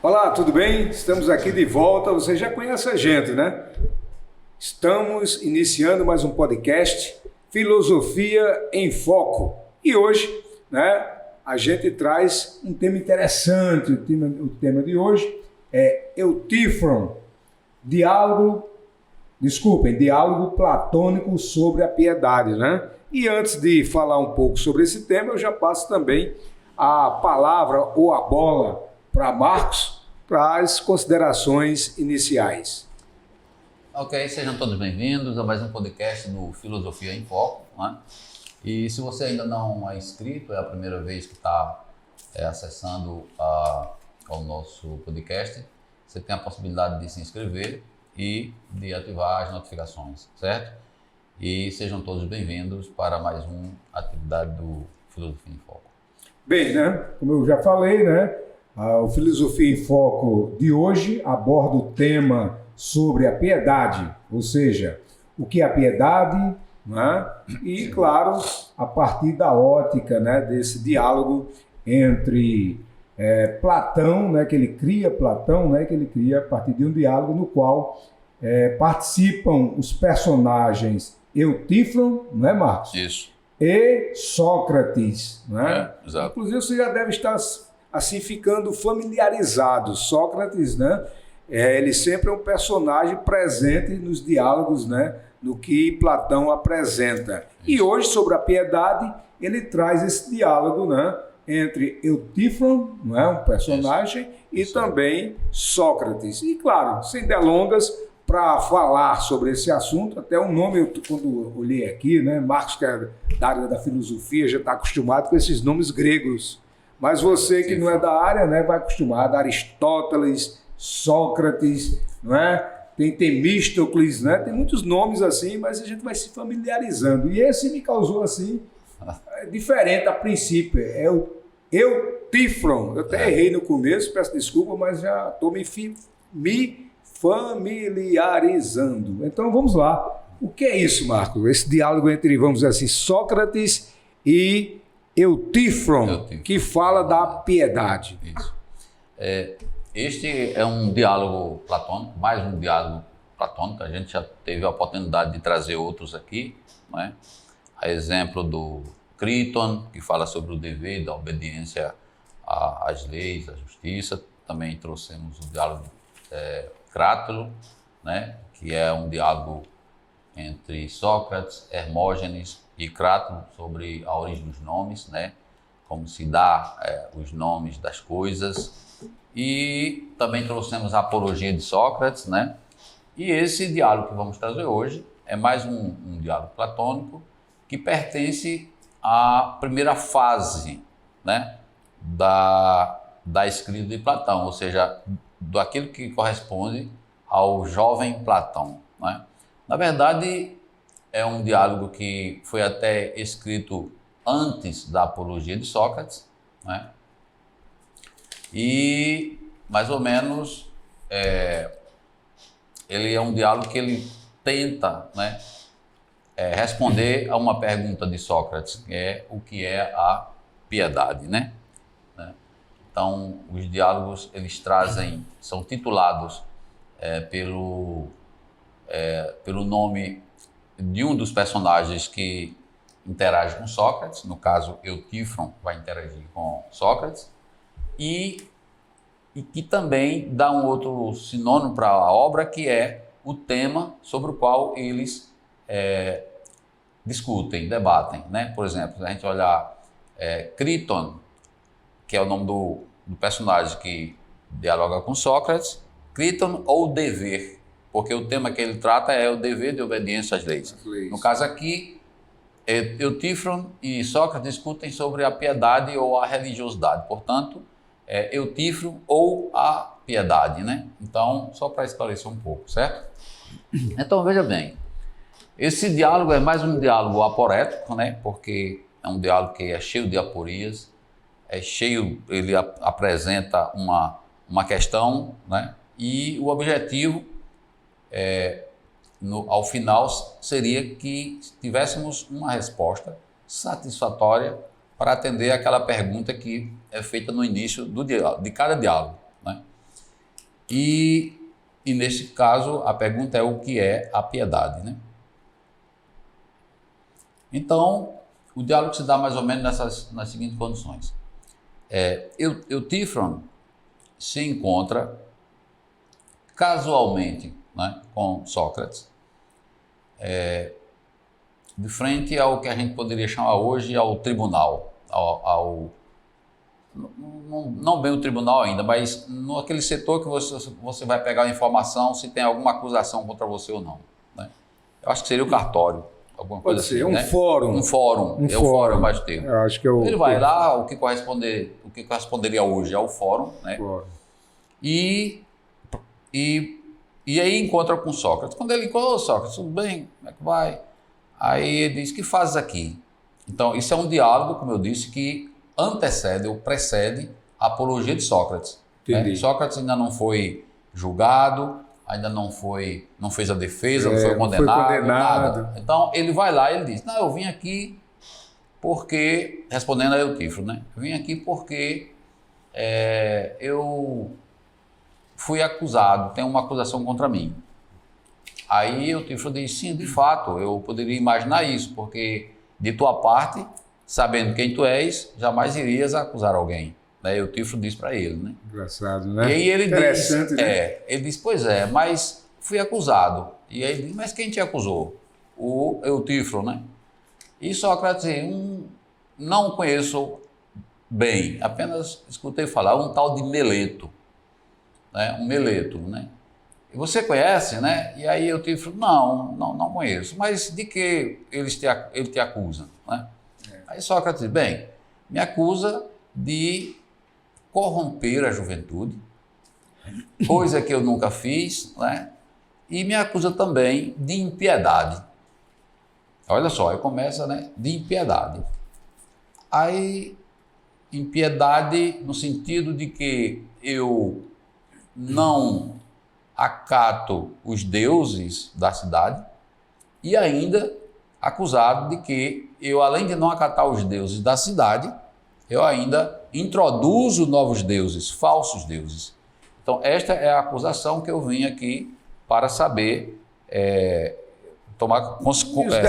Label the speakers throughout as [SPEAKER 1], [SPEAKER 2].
[SPEAKER 1] Olá, tudo bem? Estamos aqui de volta. Você já conhece a gente, né? Estamos iniciando mais um podcast, Filosofia em Foco. E hoje, né, a gente traz um tema interessante. O tema de hoje é Eutífron, diálogo platônico sobre a piedade, né? E antes de falar um pouco sobre esse tema, eu já passo também a palavra ou a bola para Marcos para as considerações iniciais.
[SPEAKER 2] Ok, sejam todos bem-vindos a mais um podcast do Filosofia em Foco, né? E se você ainda não é inscrito, é a primeira vez que está acessando ao nosso podcast, você tem a possibilidade de se inscrever e de ativar as notificações, certo? E sejam todos bem-vindos para mais uma atividade do Filosofia em Foco.
[SPEAKER 1] Bem, né? Como eu já falei, né? O Filosofia em Foco de hoje aborda o tema sobre a piedade, ou seja, o que é a piedade, né? E, claro, a partir da ótica, né, desse diálogo entre Platão, né, que ele cria a partir de um diálogo no qual participam os personagens Eutífron, não é, Marcos?
[SPEAKER 2] Isso.
[SPEAKER 1] E Sócrates, né?
[SPEAKER 2] Exato.
[SPEAKER 1] Inclusive, você já deve estar assim ficando familiarizado. Sócrates, né? Ele sempre é um personagem presente nos diálogos, né? No que Platão apresenta. E hoje, sobre a piedade, ele traz esse diálogo, né? Entre Eutífron, não é? Um personagem,
[SPEAKER 2] Isso.
[SPEAKER 1] E também Sócrates. E, claro, sem delongas, para falar sobre esse assunto, até o nome, quando eu olhei aqui, né? Marcos, que é da área da filosofia, já está acostumado com esses nomes gregos. Mas você que não é da área, né, vai acostumado a Aristóteles, Sócrates, não é? Tem Temístocles, né? Tem muitos nomes assim, mas a gente vai se familiarizando. E esse me causou assim, diferente a princípio. É o Eutífron. Eu até errei no começo, peço desculpa, mas já estou me familiarizando. Então vamos lá. O que é isso, Marco? Esse diálogo entre, vamos dizer assim, Sócrates e Eutífron, que fala da piedade.
[SPEAKER 2] Isso. Este é um diálogo platônico, mais um diálogo platônico. A gente já teve a oportunidade de trazer outros aqui, não é? A exemplo do Críton, que fala sobre o dever da obediência às leis, à justiça. Também trouxemos o diálogo Crátulo, né? Que é um diálogo entre Sócrates, Hermógenes e Crátulo sobre a origem dos nomes, né? Como se dá os nomes das coisas. E também trouxemos a apologia de Sócrates, né? E esse diálogo que vamos trazer hoje é mais um diálogo platônico que pertence à primeira fase, né? da escrita de Platão, ou seja, daquilo que corresponde ao jovem Platão, né? Na verdade, é um diálogo que foi até escrito antes da apologia de Sócrates, né? E, mais ou menos, ele é um diálogo que ele tenta, né, responder a uma pergunta de Sócrates, que é o que é a piedade, né? Então, os diálogos, eles são titulados pelo nome de um dos personagens que interage com Sócrates, no caso, Eutífron vai interagir com Sócrates, e que também dá um outro sinônimo para a obra, que é o tema sobre o qual eles discutem, debatem, né? Por exemplo, se a gente olhar Críton, que é o nome do personagem que dialoga com Sócrates, Críton ou dever, porque o tema que ele trata é o dever de obediência às leis. No caso aqui, Eutífron e Sócrates discutem sobre a piedade ou a religiosidade. Portanto, Eutífron ou a piedade, né? Então, só para esclarecer um pouco, certo? Então, veja bem, esse diálogo é mais um diálogo aporético, né? Porque é um diálogo que é cheio de aporias, ele apresenta uma questão, né? E o objetivo, ao final, seria que tivéssemos uma resposta satisfatória para atender aquela pergunta que é feita no início de cada diálogo, né? E nesse caso, a pergunta é o que é a piedade, né? Então, o diálogo se dá mais ou menos nas seguintes condições. Eutífron se encontra casualmente, né, com Sócrates, de frente ao que a gente poderia chamar hoje ao tribunal, não bem o tribunal ainda, mas naquele setor que você vai pegar a informação se tem alguma acusação contra você ou não, né? Eu acho que seria o cartório, alguma coisa
[SPEAKER 1] Pode ser,
[SPEAKER 2] assim,
[SPEAKER 1] um
[SPEAKER 2] né?
[SPEAKER 1] fórum.
[SPEAKER 2] Um fórum, o fórum é mais termo.
[SPEAKER 1] Eu acho que é o...
[SPEAKER 2] Ele vai lá, o que corresponderia hoje ao fórum, né?
[SPEAKER 1] Fórum.
[SPEAKER 2] E aí encontra com Sócrates. Quando ele encontra, Sócrates, tudo bem? Como é que vai? Aí ele diz, que fazes aqui? Então, isso é um diálogo, como eu disse, que antecede ou precede a apologia de Sócrates. Né? Sócrates ainda não foi julgado, ainda não fez a defesa, não foi condenado, nada. Então, ele vai lá e ele diz, não, eu vim aqui porque, respondendo a Eutífron, né? Eu vim aqui porque eu fui acusado, tem uma acusação contra mim. Aí Eutífron diz, sim, de fato, eu poderia imaginar isso, porque de tua parte, sabendo quem tu és, jamais irias acusar alguém. Né? Eutífron diz para ele, né?
[SPEAKER 1] Engraçado, né?
[SPEAKER 2] E aí ele
[SPEAKER 1] Interessante,
[SPEAKER 2] diz,
[SPEAKER 1] né?
[SPEAKER 2] ele diz, pois é, mas fui acusado. E aí ele diz, mas quem te acusou? O Eutífron, né? E Sócrates diz, não conheço bem, apenas escutei falar, um tal de Meleto, né? Um Meleto, né? E você conhece, né? E aí Eutífron, não conheço, mas de que ele te acusa, né? Aí Sócrates diz, bem, me acusa de corromper a juventude, coisa que eu nunca fiz, né? E me acusa também de impiedade. Olha só, aí começa, né? De impiedade. Aí, impiedade no sentido de que eu não acato os deuses da cidade e ainda acusado de que eu, além de não acatar os deuses da cidade, eu ainda introduzo novos deuses, falsos deuses. Então, esta é a acusação que eu vim aqui para saber, tomar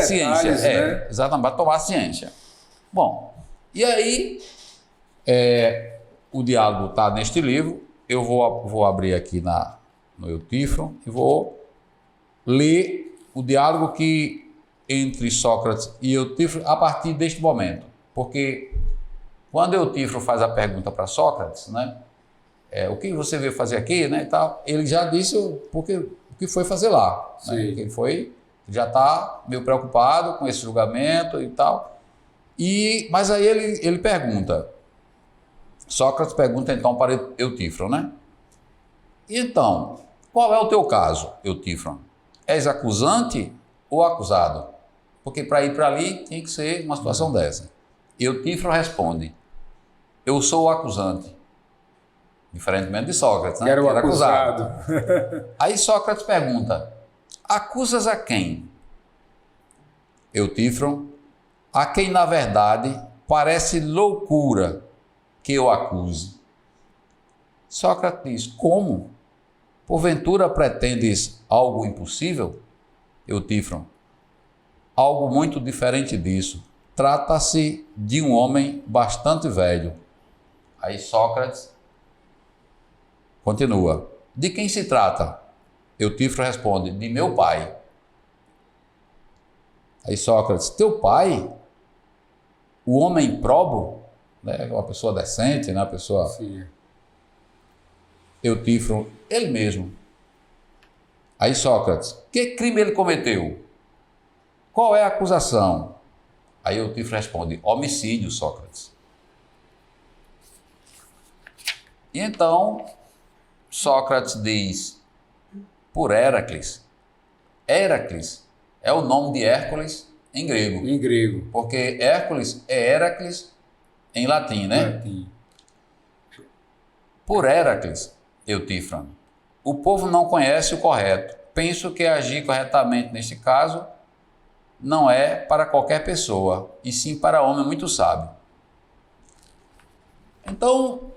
[SPEAKER 2] ciência.
[SPEAKER 1] Né?
[SPEAKER 2] Exatamente, para tomar ciência. Bom, e aí, o diálogo está neste livro, eu vou abrir aqui no Eutífron e vou ler o diálogo entre Sócrates e Eutífron a partir deste momento, porque quando Eutífron faz a pergunta para Sócrates, né, o que você veio fazer aqui, né, e tal, ele já disse o que foi fazer lá, né, que ele já está meio preocupado com esse julgamento e tal, mas aí ele pergunta, Sócrates pergunta então para Eutífron, né, e então, qual é o teu caso, Eutífron? És acusante ou acusado? Porque para ir para ali tinha que ser uma situação dessa. Eutífron responde, eu sou o acusante. Diferentemente de Sócrates, né?
[SPEAKER 1] Que era o acusado.
[SPEAKER 2] Aí Sócrates pergunta, acusas a quem? Eutífron, a quem na verdade parece loucura que eu acuse. Sócrates diz, como? Porventura pretendes algo impossível? Eutífron, algo muito diferente disso. Trata-se de um homem bastante velho. Aí Sócrates continua. De quem se trata? Eutífron responde, de meu pai. Aí Sócrates, teu pai? O homem probo? Né? Uma pessoa decente, né? Uma pessoa...
[SPEAKER 1] Sim.
[SPEAKER 2] Eutífron, ele mesmo. Aí Sócrates, que crime ele cometeu? Qual é a acusação? Aí Eutífron responde, homicídio, Sócrates. E então, Sócrates diz, por Héracles. Héracles é o nome de Hércules em grego.
[SPEAKER 1] Em grego.
[SPEAKER 2] Porque Hércules é Heracles em latim, né?
[SPEAKER 1] Latim.
[SPEAKER 2] Por Héracles, Eutífron, o povo não conhece o correto. Penso que agir corretamente neste caso não é para qualquer pessoa, e sim para homem muito sábio. Então,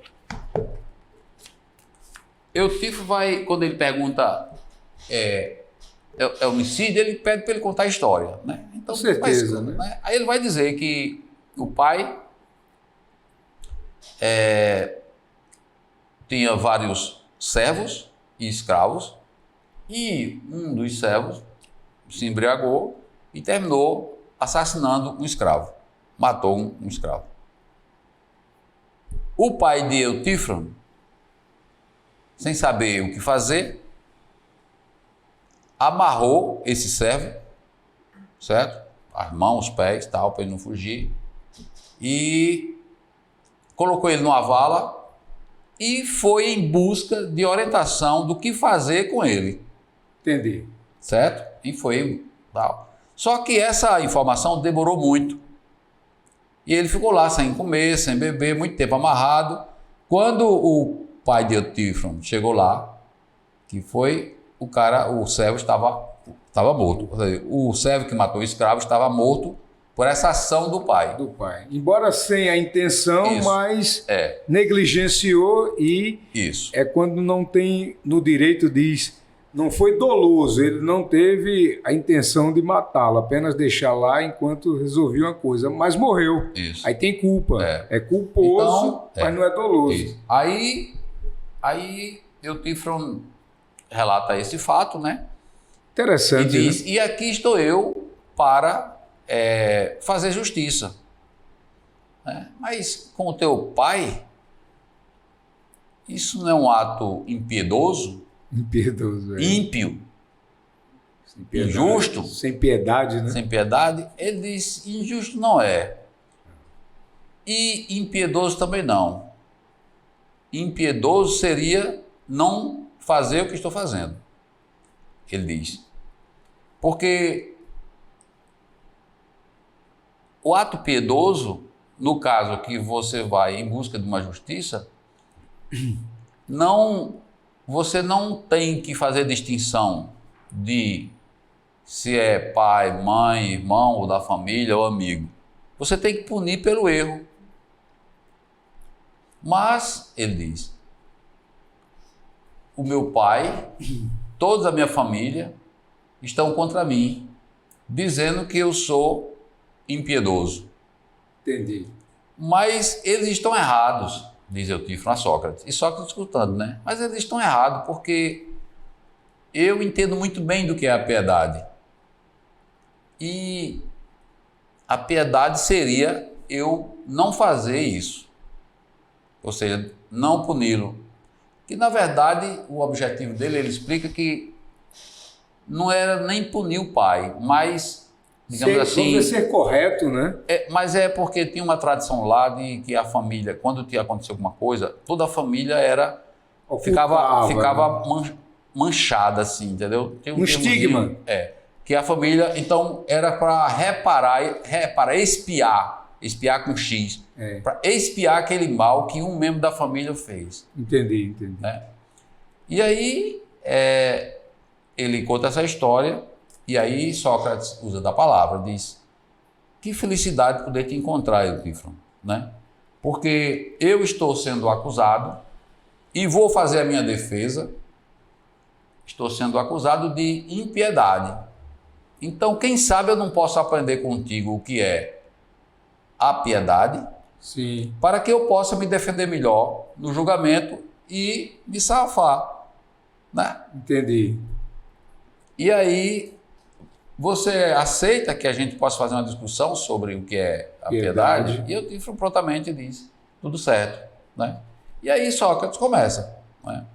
[SPEAKER 2] Eutífron vai, quando ele pergunta é homicídio, ele pede para ele contar a história, né? Então,
[SPEAKER 1] com certeza, né?
[SPEAKER 2] Aí ele vai dizer que o pai tinha vários servos e escravos, e um dos servos se embriagou e terminou assassinando um escravo, matou um escravo. O pai de Eutífron, sem saber o que fazer, amarrou esse servo, certo? As mãos, os pés, tal, para ele não fugir, e colocou ele numa vala e foi em busca de orientação do que fazer com ele.
[SPEAKER 1] Entendi.
[SPEAKER 2] Certo? E foi tal. Só que essa informação demorou muito. E ele ficou lá sem comer, sem beber, muito tempo amarrado. Quando o pai de Eutífron chegou lá, que foi o servo estava morto. Ou seja, o servo que matou o escravo estava morto por essa ação do pai.
[SPEAKER 1] Do pai. Embora sem a intenção,
[SPEAKER 2] Isso.
[SPEAKER 1] mas negligenciou e
[SPEAKER 2] Isso.
[SPEAKER 1] é quando não tem, no direito diz, não foi doloso, ele não teve a intenção de matá-lo, apenas deixar lá enquanto resolvia uma coisa, mas morreu.
[SPEAKER 2] Isso.
[SPEAKER 1] Aí tem culpa. É culposo,
[SPEAKER 2] Então,
[SPEAKER 1] mas não é doloso.
[SPEAKER 2] Isso. Aí Eutífron relata esse fato, né? E
[SPEAKER 1] Interessante,
[SPEAKER 2] diz,
[SPEAKER 1] né?
[SPEAKER 2] e aqui estou eu para fazer justiça. Mas com o teu pai, isso não é um ato impiedoso,
[SPEAKER 1] Impiedoso,
[SPEAKER 2] ímpio,
[SPEAKER 1] sem piedade,
[SPEAKER 2] injusto,
[SPEAKER 1] sem piedade, né?
[SPEAKER 2] sem piedade? Ele diz, injusto não é. E impiedoso também não. Impiedoso seria não fazer o que estou fazendo. Ele diz. Porque o ato piedoso, no caso que você vai em busca de uma justiça, você não tem que fazer distinção de se é pai, mãe, irmão, ou da família, ou amigo. Você tem que punir pelo erro. Mas, ele diz, o meu pai, toda a minha família estão contra mim, dizendo que eu sou impiedoso.
[SPEAKER 1] Entendi.
[SPEAKER 2] Mas eles estão errados, diz Eutífron a Sócrates. E Sócrates escutando, né? Mas eles estão errados porque eu entendo muito bem do que é a piedade. E a piedade seria eu não fazer isso. Ou seja, não puni-lo. Que, na verdade, o objetivo dele, ele explica que não era nem punir o pai, mas, digamos assim...
[SPEAKER 1] Vamos ser correto, né?
[SPEAKER 2] Mas é porque tinha uma tradição lá de que a família, quando tinha acontecido alguma coisa, toda a família ficava manchada, assim, entendeu? Tem
[SPEAKER 1] um estigma.
[SPEAKER 2] Que a família, então, era para reparar, espiar com X, para expiar aquele mal que um membro da família fez.
[SPEAKER 1] Entendi.
[SPEAKER 2] Né? E aí, ele conta essa história, e aí Sócrates usa da palavra, diz, que felicidade poder te encontrar, Eutífron, né? Porque eu estou sendo acusado e vou fazer a minha defesa, estou sendo acusado de impiedade. Então, quem sabe eu não posso aprender contigo o que é a piedade,
[SPEAKER 1] sim,
[SPEAKER 2] para que eu possa me defender melhor no julgamento e me safar, né?
[SPEAKER 1] Entendi.
[SPEAKER 2] E aí, você aceita que a gente possa fazer uma discussão sobre o que é a piedade? E Eutífron prontamente diz, tudo certo, né? E aí Sócrates começa, né?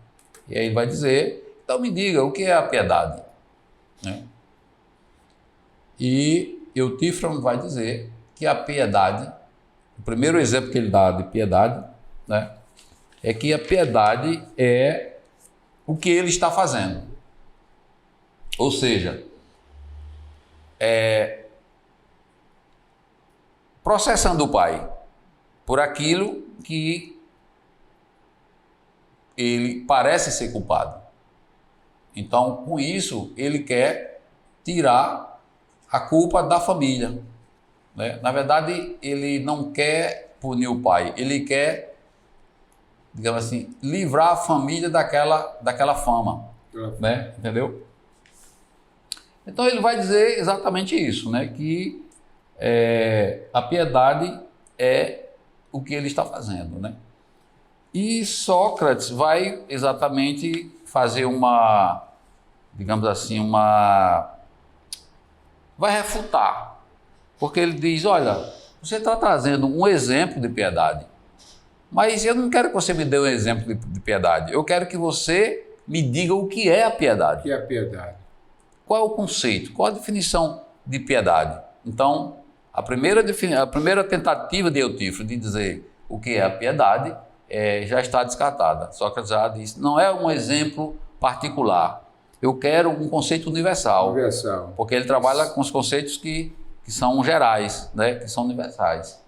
[SPEAKER 2] E aí ele vai dizer, então me diga, o que é a piedade? Né? E Eutífron vai dizer que a piedade, o primeiro exemplo que ele dá de piedade, né, é que a piedade é o que ele está fazendo. Ou seja, processando o pai por aquilo que ele parece ser culpado. Então, com isso, ele quer tirar a culpa da família, né? Na verdade, ele não quer punir o pai, ele quer digamos assim, livrar a família daquela fama, né? Entendeu? Então ele vai dizer exatamente isso, né? Que a piedade é o que ele está fazendo, né? E Sócrates vai exatamente fazer digamos assim, vai refutar, porque ele diz, olha, você está trazendo um exemplo de piedade, mas eu não quero que você me dê um exemplo de piedade, eu quero que você me diga o que é a piedade.
[SPEAKER 1] O que é a piedade?
[SPEAKER 2] Qual é o conceito? Qual a definição de piedade? Então, a primeira tentativa de Eutífero de dizer o que é a piedade já está descartada. Sócrates já disse, não é um exemplo particular, eu quero um conceito universal. Porque ele trabalha com os conceitos que são gerais, né? Que são universais.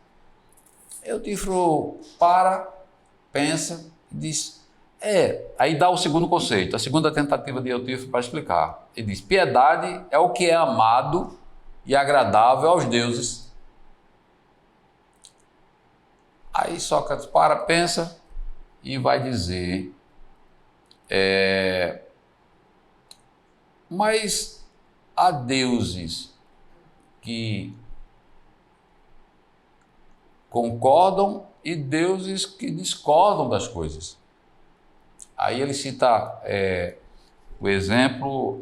[SPEAKER 2] Eutífero pensa e diz, aí dá o segundo conceito, a segunda tentativa de Eutífero para explicar. Ele diz, piedade é o que é amado e agradável aos deuses. Aí Sócrates pensa e vai dizer, mas há deuses que concordam e deuses que discordam das coisas. Aí ele cita o exemplo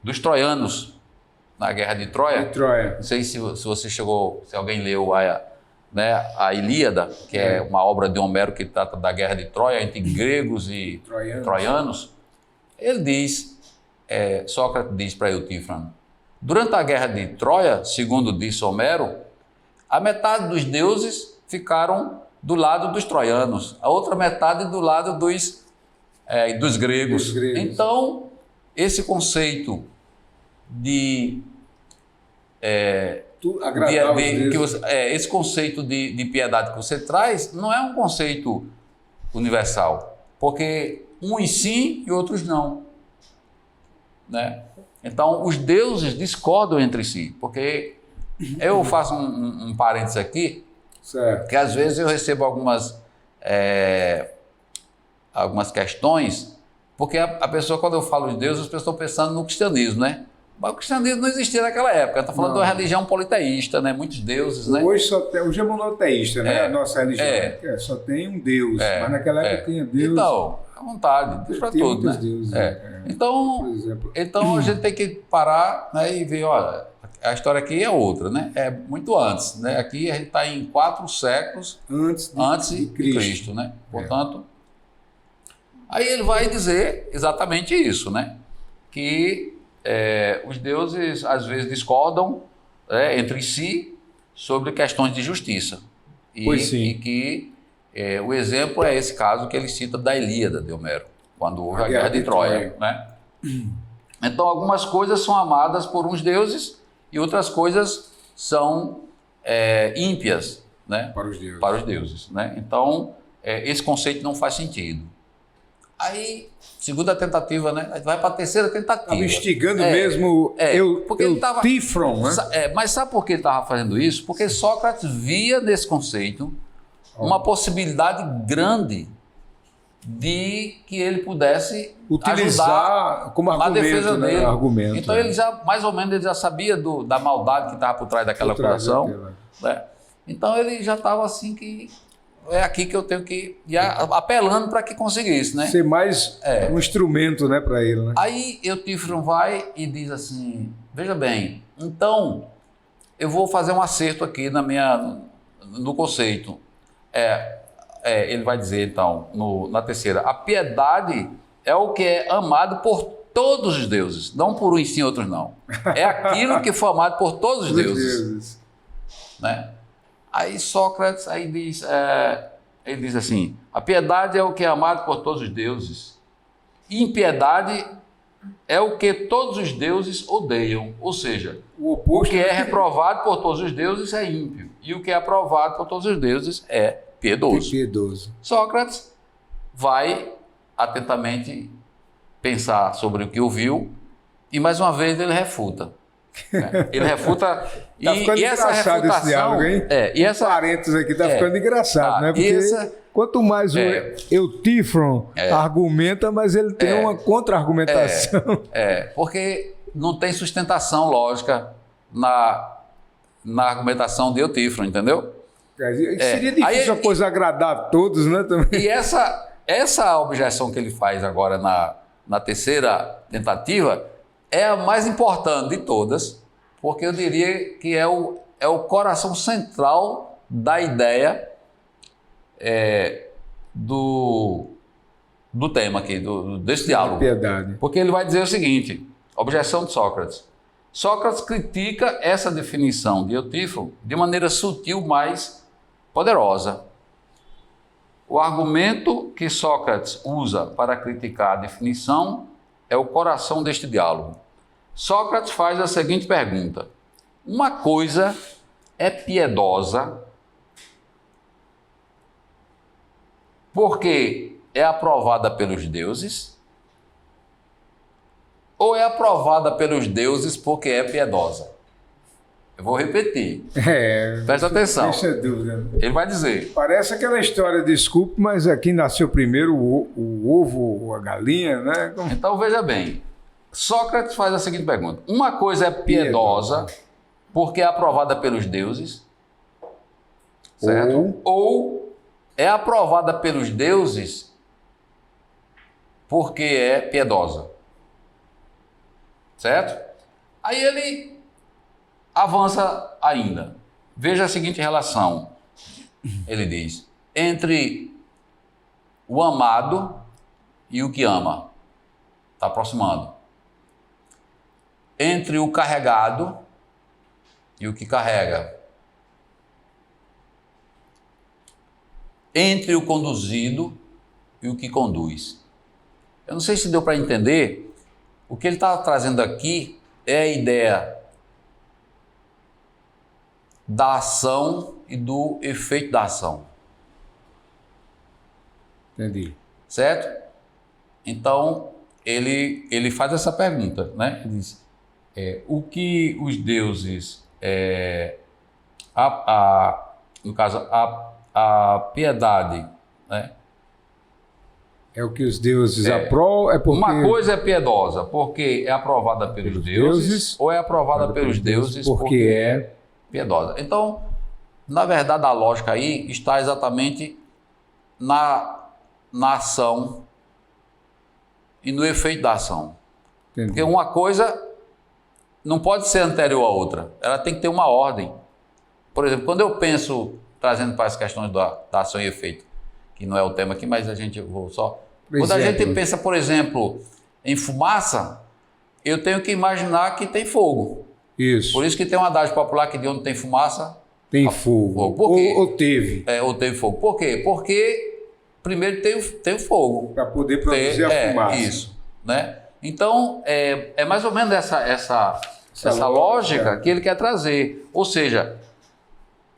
[SPEAKER 2] dos troianos na Guerra de Troia. Não sei se você se alguém leu a Ilíada, que é uma obra de Homero que trata da Guerra de Troia entre gregos e troianos. Ele diz, Sócrates diz para Eutífano, durante a Guerra de Troia, segundo diz Homero, a metade dos deuses ficaram do lado dos troianos, a outra metade do lado dos gregos. Então, esse conceito esse conceito de piedade que você traz não é um conceito universal, porque uns sim e outros não, né? Então, os deuses discordam entre si, porque eu faço um parênteses aqui, certo, que às vezes eu recebo algumas questões, porque a pessoa, quando eu falo de Deus, as pessoas estão pensando no cristianismo, né? Mas o cristianismo não existia naquela época, está falando de uma religião politeísta, né? Muitos deuses, né?
[SPEAKER 1] Hoje é monoteísta, né? A nossa religião só tem um Deus, mas naquela época tinha Deus.
[SPEAKER 2] Então, à vontade, Deus para todos, né?
[SPEAKER 1] Deuses,
[SPEAKER 2] Então a gente tem que parar, né, e ver, olha, a história aqui é outra, né? É muito antes, né? Aqui a gente está em 4 séculos antes de Cristo, né? Portanto, aí ele vai dizer exatamente isso, né? Que os deuses às vezes discordam entre si sobre questões de justiça. E que o exemplo é esse caso que ele cita da Ilíada de Homero, quando houve a Guerra de Troia, né? Então, algumas coisas são amadas por uns deuses e outras coisas são ímpias, né? Para os deuses, né? Então, esse conceito não faz sentido. Aí, segunda tentativa, né? Vai para a terceira tentativa.
[SPEAKER 1] Estava instigando mesmo Eutífron, né?
[SPEAKER 2] Mas sabe por que ele estava fazendo isso? Porque Sócrates via nesse conceito uma possibilidade grande de que ele pudesse
[SPEAKER 1] utilizar como argumento,
[SPEAKER 2] na defesa dele.
[SPEAKER 1] Argumento,
[SPEAKER 2] então ele já, mais ou menos, ele já sabia da maldade que estava por trás daquela acusação, né? Então ele já estava assim que é aqui que eu tenho que ir apelando para que conseguisse, né?
[SPEAKER 1] Ser mais um instrumento, né, para ele, né?
[SPEAKER 2] Aí Eutífron vai e diz assim, veja bem, então eu vou fazer um acerto aqui no conceito. Ele vai dizer, então, na terceira, a piedade é o que é amado por todos os deuses, não por uns sim, outros não. É aquilo que foi amado por todos os deuses. Né? Aí Sócrates ele diz assim, a piedade é o que é amado por todos os deuses. Impiedade é o que todos os deuses odeiam, ou seja, o que é reprovado por todos os deuses é ímpio, e o que é aprovado por todos os deuses é piedoso. Sócrates vai atentamente pensar sobre o que ouviu e mais uma vez ele refuta. Ele refuta
[SPEAKER 1] e essa refutação, esse diálogo, hein?
[SPEAKER 2] E essa
[SPEAKER 1] parênteses aqui tá ficando engraçado, né? Porque Quanto mais o Eutífron argumenta, mas ele tem uma contra-argumentação.
[SPEAKER 2] Porque não tem sustentação lógica na argumentação de Eutífron, entendeu?
[SPEAKER 1] Seria difícil a coisa agradar a todos, né? Também.
[SPEAKER 2] E essa objeção que ele faz agora na terceira tentativa é a mais importante de todas, porque eu diria que é o coração central da ideia do tema aqui, desse diálogo.
[SPEAKER 1] Piedade.
[SPEAKER 2] Porque ele vai dizer o seguinte, objeção de Sócrates. Sócrates critica essa definição de Eutífron de maneira sutil, mas poderosa. O argumento que Sócrates usa para criticar a definição é o coração deste diálogo. Sócrates faz a seguinte pergunta: uma coisa é piedosa porque é aprovada pelos deuses, ou é aprovada pelos deuses porque é piedosa? Eu vou repetir. Presta atenção.
[SPEAKER 1] Deixa dúvida.
[SPEAKER 2] Ele vai dizer.
[SPEAKER 1] Parece aquela história, desculpe, mas aqui nasceu primeiro o ovo ou a galinha, né?
[SPEAKER 2] Então veja bem. Sócrates faz a seguinte pergunta: uma coisa é piedosa porque é aprovada pelos deuses, certo? Ou é aprovada pelos deuses porque é piedosa, certo? Aí ele avança ainda. Veja a seguinte relação. Ele diz: entre o amado e o que ama. Está aproximando. Entre o carregado e o que carrega. Entre o conduzido e o que conduz. Eu não sei se deu para entender. O que ele está trazendo aqui é a ideia da ação e do efeito da ação.
[SPEAKER 1] Entendi.
[SPEAKER 2] Certo? Então, ele faz essa pergunta, né? Ele diz, o que os deuses, no caso, a piedade, né?
[SPEAKER 1] É o que os deuses aprovam, é porque...
[SPEAKER 2] Uma coisa é piedosa porque é aprovada pelos deuses, ou é aprovada pelos deuses porque é piedosa. Então, na verdade, a lógica aí está exatamente na ação e no efeito da ação.
[SPEAKER 1] Entendi.
[SPEAKER 2] Porque uma coisa não pode ser anterior à outra, ela tem que ter uma ordem. Por exemplo, quando eu penso, trazendo para as questões da ação e efeito, que não é o tema aqui, mas a gente vou só... Quando a gente pensa, por exemplo, em fumaça, eu tenho que imaginar que tem fogo.
[SPEAKER 1] Isso.
[SPEAKER 2] Por isso que tem um adágio popular que de onde tem fumaça...
[SPEAKER 1] Tem fogo.
[SPEAKER 2] Por quê?
[SPEAKER 1] Ou teve.
[SPEAKER 2] Ou teve fogo. Por quê? Porque primeiro tem o fogo.
[SPEAKER 1] Para poder produzir a fumaça.
[SPEAKER 2] Isso. Né? Então, é mais ou menos essa lógica que ele quer trazer. Ou seja,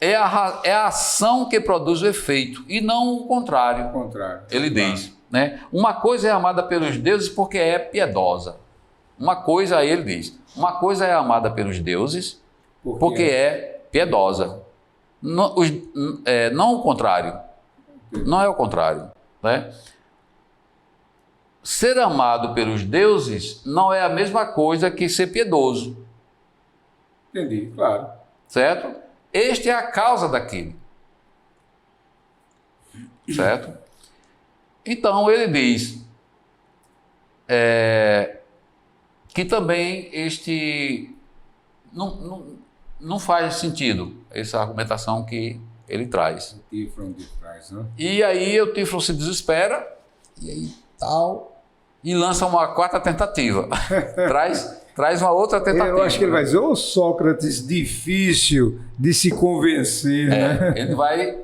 [SPEAKER 2] é a ação que produz o efeito e não o contrário. Ele diz. Né? Uma coisa é amada pelos deuses porque é piedosa. Uma coisa, aí ele diz, uma coisa é amada pelos deuses porque é piedosa. Não o contrário. Não é o contrário. Né? Ser amado pelos deuses não é a mesma coisa que ser piedoso.
[SPEAKER 1] Entendi, claro.
[SPEAKER 2] Certo? Este é a causa daquilo. Certo? Então, ele diz que também não faz sentido essa argumentação que ele traz. E aí o Eutífron se desespera e lança uma quarta tentativa. traz uma outra tentativa.
[SPEAKER 1] Eu acho que ele vai dizer, Sócrates, difícil de se convencer. Né?
[SPEAKER 2] Ele vai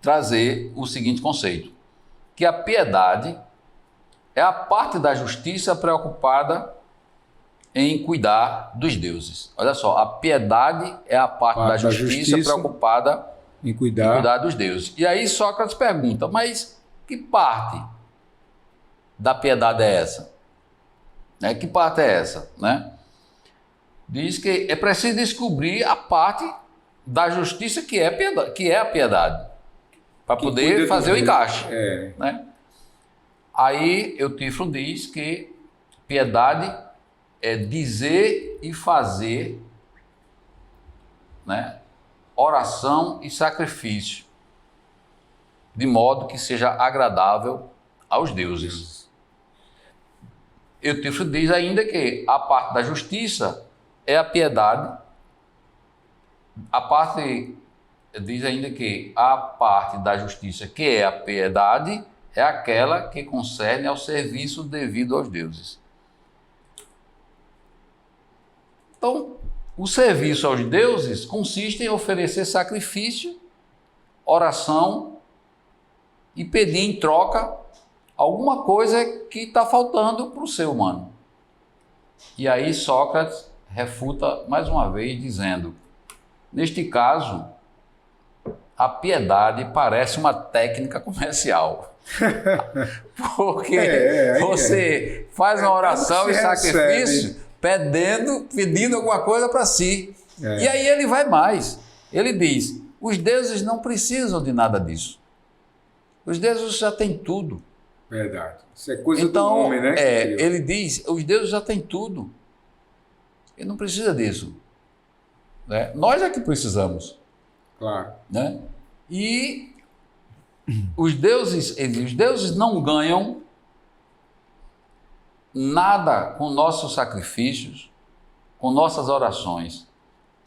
[SPEAKER 2] trazer o seguinte conceito, que a piedade é a parte da justiça preocupada em cuidar dos deuses. Olha só, a piedade é a parte da justiça preocupada em cuidar dos deuses. E aí Sócrates pergunta, mas que parte da piedade é essa? Que parte é essa? Né? Diz que é preciso descobrir a parte da justiça que é a piedade. para poder fazer o encaixe.
[SPEAKER 1] É.
[SPEAKER 2] Né? Aí Eutífron diz que piedade é dizer e fazer, né, oração e sacrifício, de modo que seja agradável aos deuses. Eutífron diz ainda que a parte da justiça é a piedade, diz ainda que a parte da justiça que é a piedade é aquela que concerne ao serviço devido aos deuses. Então, o serviço aos deuses consiste em oferecer sacrifício, oração e pedir em troca alguma coisa que está faltando para o ser humano. E aí Sócrates refuta mais uma vez dizendo: neste caso, a piedade parece uma técnica comercial. Porque você faz uma oração e sacrifício pedindo alguma coisa para si. E aí ele vai mais. Ele diz: os deuses não precisam de nada disso. Os deuses já têm tudo.
[SPEAKER 1] Verdade. Isso é coisa do homem, né?
[SPEAKER 2] Ele diz: os deuses já têm tudo. Ele não precisa disso. Né? Nós é que precisamos.
[SPEAKER 1] Claro.
[SPEAKER 2] Né? E os deuses não ganham nada com nossos sacrifícios, com nossas orações.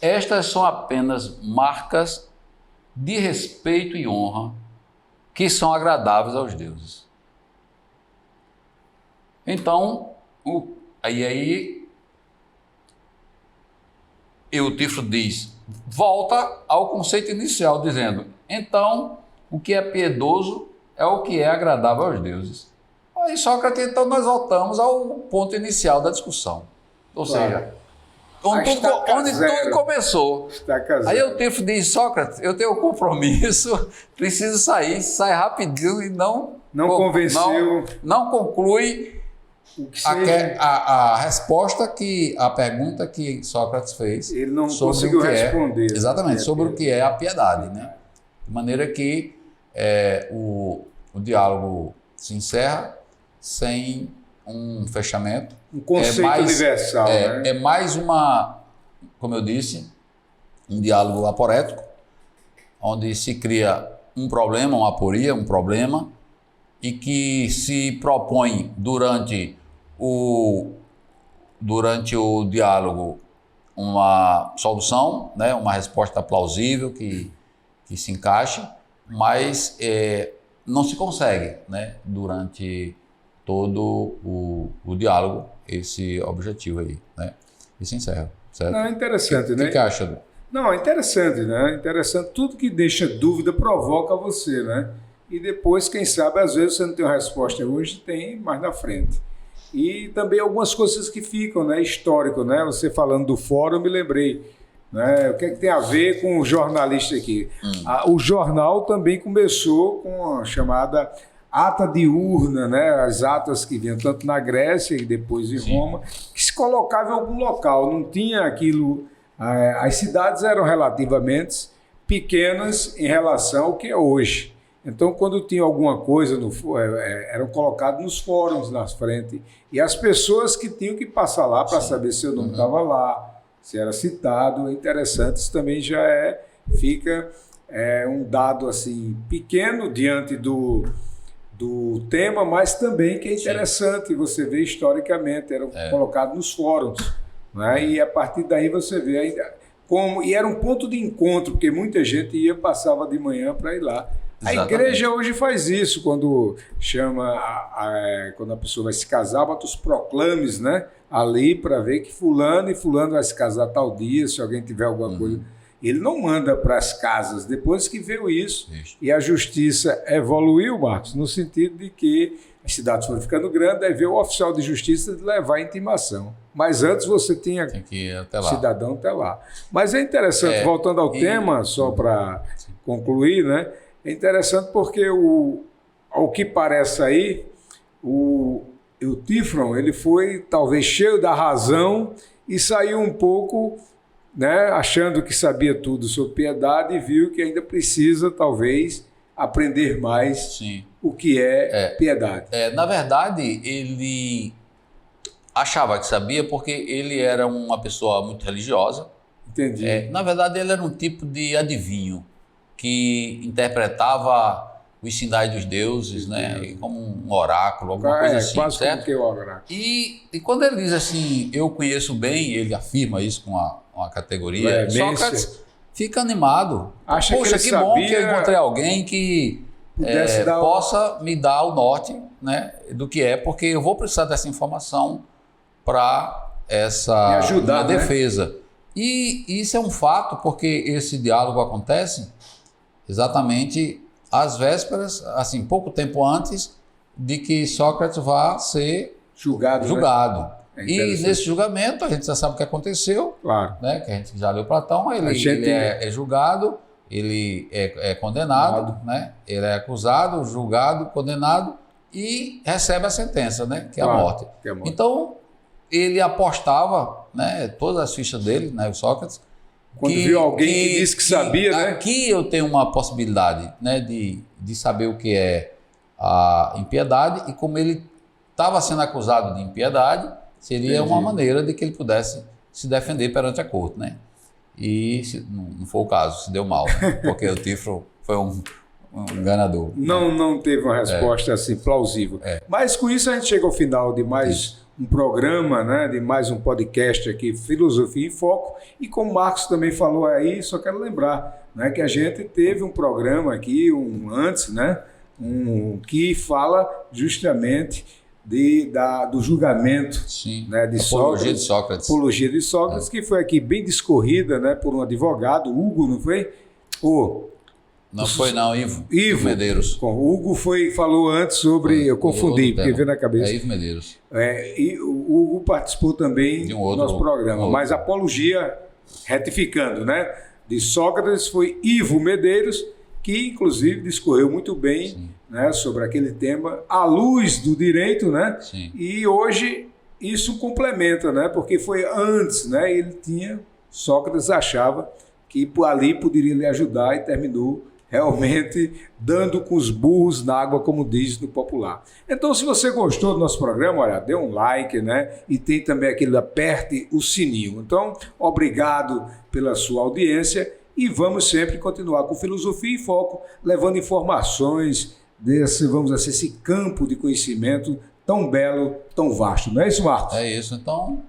[SPEAKER 2] Estas são apenas marcas de respeito e honra que são agradáveis aos deuses. Então, aí Eutífron diz, volta ao conceito inicial, dizendo: então, o que é piedoso é o que é agradável aos deuses. Aí Sócrates, então nós voltamos ao ponto inicial da discussão. Ou seja, onde tudo começou. Aí Eutífron diz: Sócrates, eu tenho um compromisso, preciso sair, sai rapidinho e não
[SPEAKER 1] convenceu.
[SPEAKER 2] Não conclui a resposta a pergunta que Sócrates fez.
[SPEAKER 1] Ele não conseguiu responder.
[SPEAKER 2] Exatamente, sobre o que é a piedade, né? De maneira que o diálogo se encerra sem um fechamento.
[SPEAKER 1] Um conceito universal. Né?
[SPEAKER 2] É mais como eu disse, um diálogo aporético, onde se cria um problema, uma aporia, um problema, e que se propõe durante o diálogo uma solução, né? Uma resposta plausível que se encaixe, mas não se consegue, né? Durante todo o diálogo esse objetivo aí, né? E se encerra, certo?
[SPEAKER 1] Não, é interessante, né?
[SPEAKER 2] O que acha, Du?
[SPEAKER 1] Não, é interessante, né? Interessante. Tudo que deixa dúvida provoca você, né? E depois, quem sabe, às vezes você não tem uma resposta hoje, tem mais na frente. E também algumas coisas que ficam, né? Histórico, né? Você falando do fórum, eu me lembrei. Né? O que é que tem a ver com o jornalista aqui? O jornal também começou com a chamada ata diurna, né? As atas que vinham tanto na Grécia e depois em Roma, que se colocava em algum local, não tinha aquilo. As cidades eram relativamente pequenas em relação ao que é hoje. Então, quando tinha alguma coisa, eram colocados nos fóruns na frente, e as pessoas que tinham que passar lá para saber se o nome estava lá, se era citado, é interessante. Isso também já fica um dado assim pequeno diante do tema, mas também que é interessante você ver historicamente, eram colocados nos fóruns, né? E a partir daí você vê ainda como, e era um ponto de encontro, porque muita gente passava de manhã para ir lá. Exatamente. A igreja hoje faz isso, quando quando a pessoa vai se casar, bota os proclames, né, ali para ver que fulano e fulano vai se casar tal dia, se alguém tiver alguma coisa. Ele não manda para as casas, depois que veio isso. E a justiça evoluiu, Marcos, no sentido de que as cidades foram ficando grandes, aí veio o oficial de justiça de levar a intimação. Mas antes você tinha
[SPEAKER 2] que ir até lá.
[SPEAKER 1] Cidadão até lá. Mas é interessante, voltando ao tema, só para concluir, né? É interessante porque, ao que parece aí, o Eutífron, ele foi talvez cheio da razão e saiu um pouco, né, achando que sabia tudo sobre piedade e viu que ainda precisa, talvez, aprender mais
[SPEAKER 2] Sim.
[SPEAKER 1] o que é piedade.
[SPEAKER 2] Na verdade, ele achava que sabia porque ele era uma pessoa muito religiosa.
[SPEAKER 1] Entendi.
[SPEAKER 2] Na verdade, ele era um tipo de adivinho que interpretava os sinais dos deuses, né? Como um oráculo, alguma coisa assim,
[SPEAKER 1] quase
[SPEAKER 2] certo?
[SPEAKER 1] como que é o oráculo.
[SPEAKER 2] E quando ele diz assim, eu conheço bem, ele afirma isso com uma categoria, Sócrates fica animado.
[SPEAKER 1] Acha
[SPEAKER 2] Poxa,
[SPEAKER 1] que
[SPEAKER 2] que bom que eu encontrei alguém que possa me dar o norte, né, do que é, porque eu vou precisar dessa informação para essa
[SPEAKER 1] ajudar,
[SPEAKER 2] minha defesa. E isso é um fato, porque esse diálogo acontece exatamente às vésperas, assim, pouco tempo antes de que Sócrates vá ser julgado.
[SPEAKER 1] Né?
[SPEAKER 2] E nesse julgamento a gente já sabe o que aconteceu,
[SPEAKER 1] claro,
[SPEAKER 2] né? Que a gente já leu Platão, ele é julgado, ele é condenado, né? Ele é acusado, julgado, condenado e recebe a sentença, né? Que é a morte. Então ele apostava, né? Todas as fichas dele, né? O Sócrates.
[SPEAKER 1] Quando viu alguém que disse que sabia, né?
[SPEAKER 2] Aqui eu tenho uma possibilidade, né? De saber o que é a impiedade, e como ele estava sendo acusado de impiedade, seria uma maneira de que ele pudesse se defender perante a corte, né? E não foi o caso, se deu mal, né? Porque o Tifro foi um enganador.
[SPEAKER 1] Não teve uma resposta assim plausível. Mas com isso a gente chega ao final de mais um programa, né? De mais um podcast aqui, Filosofia em Foco. E como o Marcos também falou aí, só quero lembrar, né, que a gente teve um programa aqui, antes, né? Que fala justamente do julgamento, né, de Sócrates. Apologia de Sócrates, que foi aqui bem discorrida, né, por um advogado, Hugo, não foi? Ivo
[SPEAKER 2] Medeiros.
[SPEAKER 1] O Hugo falou antes sobre, eu confundi, porque veio na cabeça.
[SPEAKER 2] Ivo Medeiros.
[SPEAKER 1] E o Hugo participou também do nosso programa, mas apologia, retificando, né, de Sócrates foi Ivo Medeiros, que inclusive discorreu muito bem, né, sobre aquele tema, à luz do direito, né?
[SPEAKER 2] Sim.
[SPEAKER 1] E hoje isso complementa, né? Porque foi antes, né? Sócrates achava que ali poderia lhe ajudar e terminou realmente dando com os burros na água, como diz no popular. Então, se você gostou do nosso programa, olha, dê um like, né? E tem também aperte o sininho. Então, obrigado pela sua audiência e vamos sempre continuar com Filosofia em Foco, levando informações esse campo de conhecimento tão belo, tão vasto. Não é isso, Marcos?
[SPEAKER 2] É isso. Então,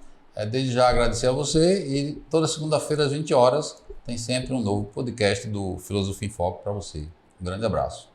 [SPEAKER 2] desde já agradecer a você, e toda segunda-feira às 20 horas tem sempre um novo podcast do Filosofia em Foco para você. Um grande abraço.